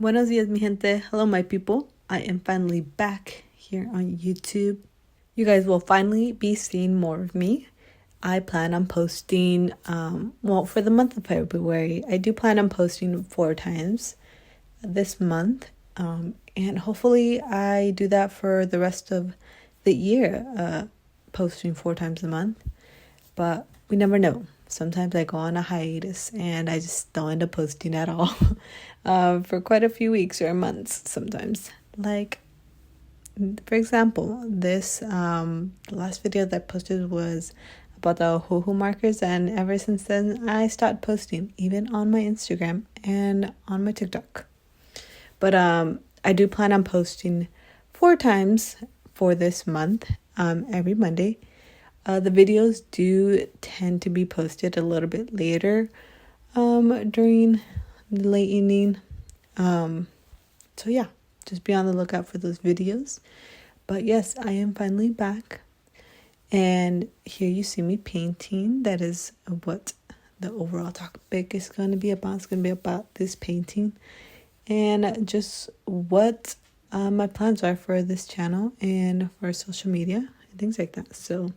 Buenos dias, mi gente. Hello, my people. I am finally back here on YouTube. You guys will finally be seeing more of me. I plan on posting, for the month of February, I do plan on posting 4 times this month. And hopefully I do that for the rest of the year, posting 4 times a month. But we never know. Sometimes I go on a hiatus and I just don't end up posting at all for quite a few weeks or months sometimes. Like, for example, the last video that I posted was about the hoo-hoo markers, and ever since then I stopped posting, even on my Instagram and on my TikTok. But I do plan on posting 4 times for this month, every Monday. The videos do tend to be posted a little bit later during the late evening. So yeah, just be on the lookout for those videos. But yes, I am finally back. And here you see me painting. That is what the overall topic is going to be about. It's going to be about this painting and just what my plans are for this channel and for social media and things like that. So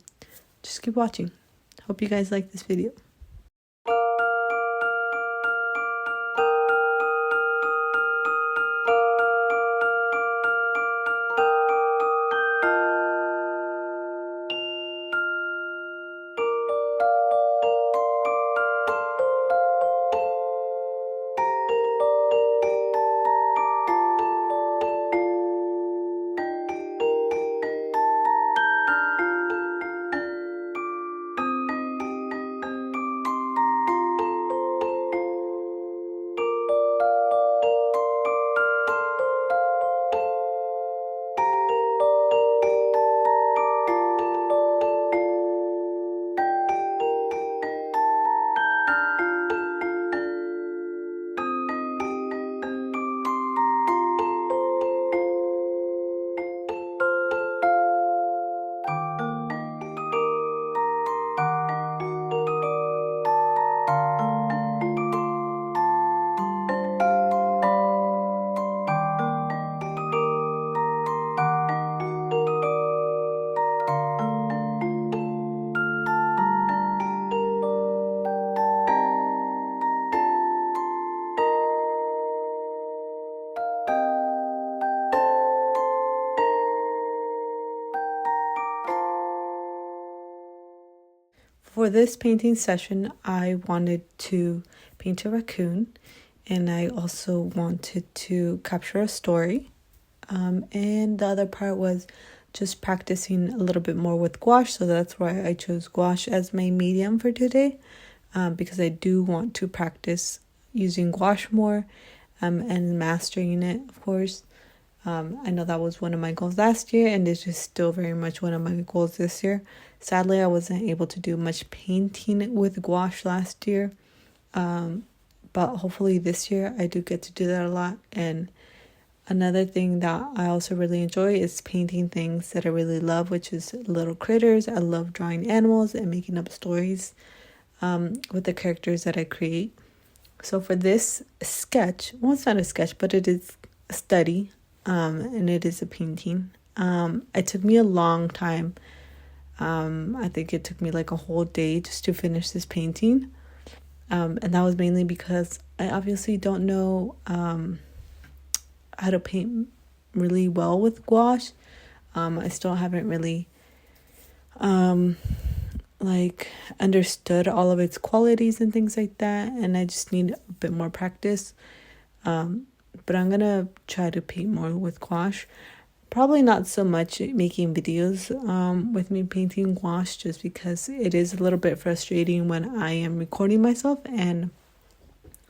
just keep watching. Hope you guys like this video. For this painting session, I wanted to paint a raccoon, and I also wanted to capture a story. And the other part was just practicing a little bit more with gouache, so that's why I chose gouache as my medium for today, because I do want to practice using gouache more and mastering it, of course. I know that was one of my goals last year, and it's just still very much one of my goals this year. Sadly, I wasn't able to do much painting with gouache last year, but hopefully this year I do get to do that a lot. And another thing that I also really enjoy is painting things that I really love, which is little critters. I love drawing animals and making up stories with the characters that I create. So for this sketch, well, it's not a sketch, but it is a study. And it is a painting. It took me a long time. I think it took me like a whole day just to finish this painting. And that was mainly because I obviously don't know how to paint really well with gouache. I still haven't really understood all of its qualities and things like that. And I just need a bit more practice. But I'm going to try to paint more with gouache. Probably not so much making videos with me painting gouache, just because it is a little bit frustrating when I am recording myself and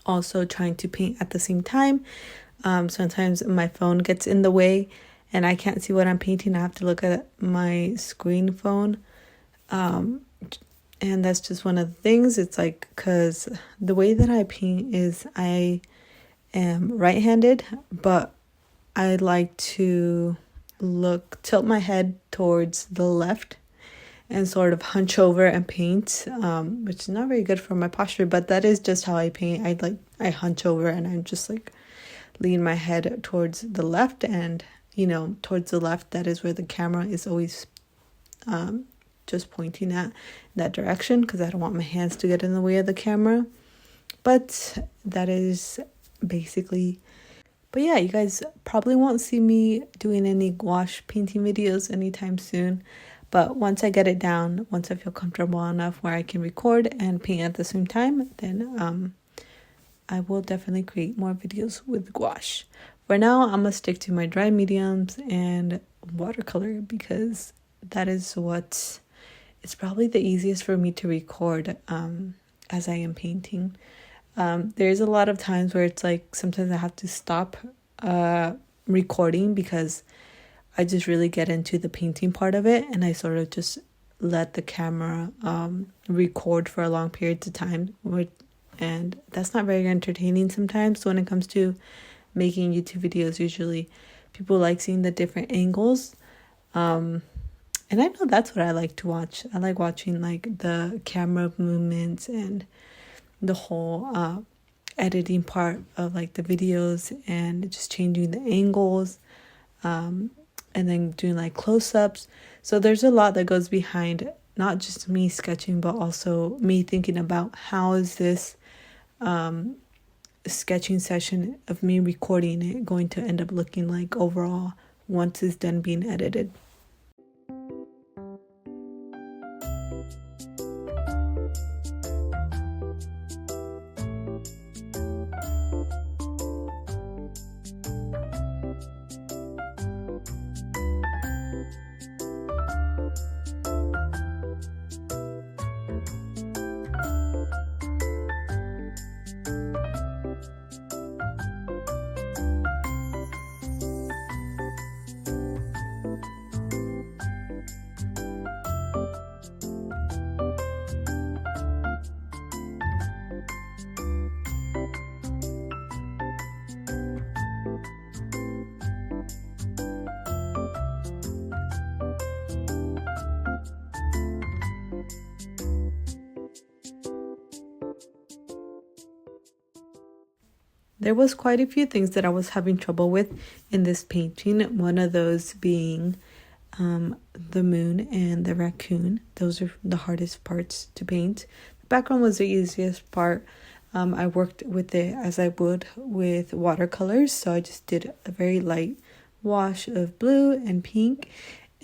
also trying to paint at the same time. Sometimes my phone gets in the way and I can't see what I'm painting. I have to look at my screen phone. And that's just one of the things. It's like, because the way that I paint is I am right-handed, but I like to tilt my head towards the left and sort of hunch over and paint, which is not very good for my posture, but that is just how I paint. I hunch over and I'm just like lean my head towards the left, and towards the left, that is where the camera is always just pointing at that direction, because I don't want my hands to get in the way of the camera. But that is basically. But yeah, you guys probably won't see me doing any gouache painting videos anytime soon. But once I get it down, once I feel comfortable enough where I can record and paint at the same time, then I will definitely create more videos with gouache. For now, I'm going to stick to my dry mediums and watercolor, because that is what it's probably the easiest for me to record as I am painting. There's a lot of times where it's like sometimes I have to stop recording because I just really get into the painting part of it, and I sort of just let the camera record for a long period of time, and that's not very entertaining sometimes when it comes to making YouTube videos. Usually people like seeing the different angles, and I know that's what I like to watch. I like watching like the camera movements and the whole editing part of like the videos, and just changing the angles, and then doing like close-ups. So there's a lot that goes behind not just me sketching, but also me thinking about how is this sketching session of me recording it going to end up looking like overall once it's done being edited. There was quite a few things that I was having trouble with in this painting. One of those being the moon and the raccoon. Those are the hardest parts to paint. The background was the easiest part. I worked with it as I would with watercolors, so I just did a very light wash of blue and pink,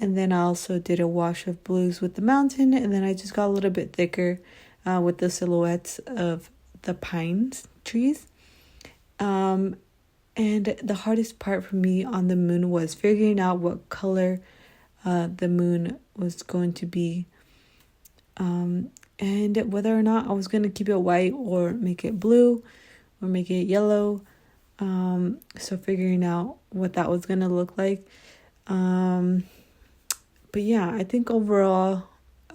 and then I also did a wash of blues with the mountain, and then I just got a little bit thicker with the silhouettes of the pine trees. And the hardest part for me on the moon was figuring out what color the moon was going to be, and whether or not I was going to keep it white or make it blue or make it yellow. So figuring out what that was going to look like. But yeah, I think overall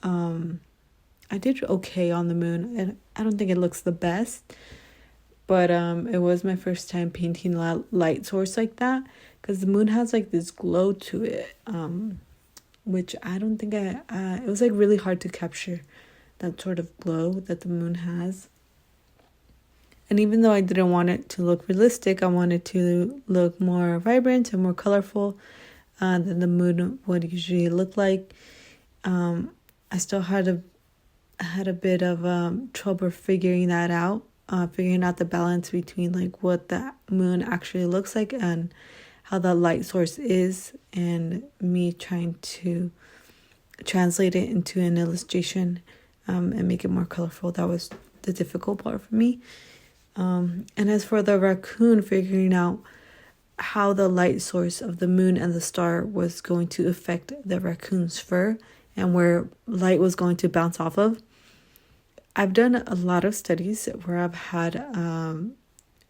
I did okay on the moon, and I don't think it looks the best. But it was my first time painting light source like that, because the moon has like this glow to it, which I don't think it was like really hard to capture that sort of glow that the moon has. And even though I didn't want it to look realistic, I wanted to look more vibrant and more colorful than the moon would usually look like. I still had a bit of trouble figuring that out. Figuring out the balance between like what the moon actually looks like and how the light source is, and me trying to translate it into an illustration and make it more colorful. That was the difficult part for me. And as for the raccoon, figuring out how the light source of the moon and the star was going to affect the raccoon's fur and where light was going to bounce off of. I've done a lot of studies where I've had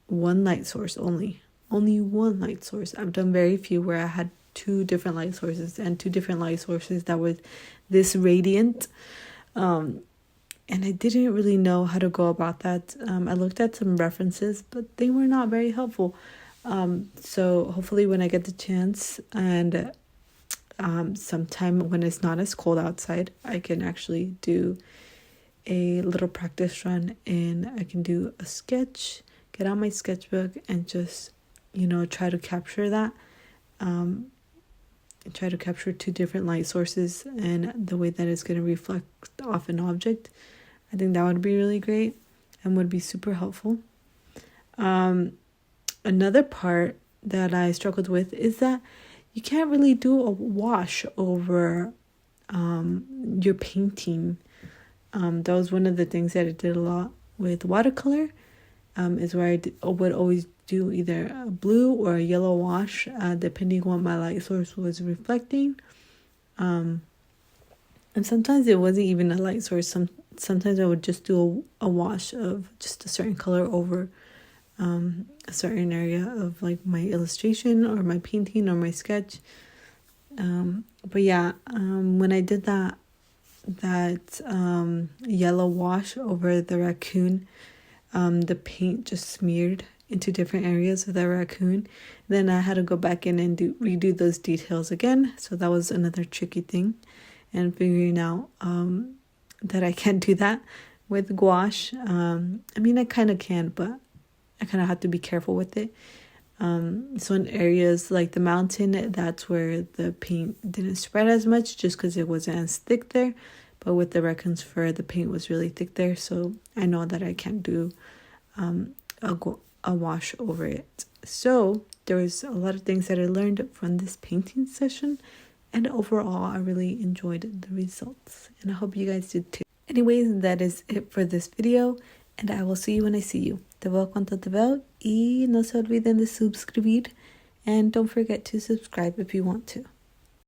one light source only one light source. I've done very few where I had two different light sources and two different light sources that was this radiant. And I didn't really know how to go about that. I looked at some references, but they were not very helpful. So hopefully when I get the chance and sometime when it's not as cold outside, I can actually do a little practice run, and I can do a sketch, get out my sketchbook, and just try to capture that. Try to capture two different light sources and the way that it's going to reflect off an object. I think that would be really great and would be super helpful. Another part that I struggled with is that you can't really do a wash over your painting. That was one of the things that I did a lot with watercolor, is where I would always do either a blue or a yellow wash, depending on what my light source was reflecting. And sometimes it wasn't even a light source. Sometimes I would just do a wash of just a certain color over a certain area of like my illustration or my painting or my sketch. But yeah, when I did that yellow wash over the raccoon, the paint just smeared into different areas of the raccoon. Then I had to go back in and redo those details again. So that was another tricky thing, and figuring out that I can't do that with gouache. I mean, I kind of can, but I kind of have to be careful with it. So in areas like the mountain, that's where the paint didn't spread as much, just because it wasn't as thick there. But with the raccoon's fur, the paint was really thick there, so I know that I can't do a wash over it. So there was a lot of things that I learned from this painting session, and overall I really enjoyed the results, and I hope you guys did too. Anyways, that is it for this video, and I will see you when I see you. Te veo cuando te veo, y no se olviden de suscribir, and don't forget to subscribe if you want to.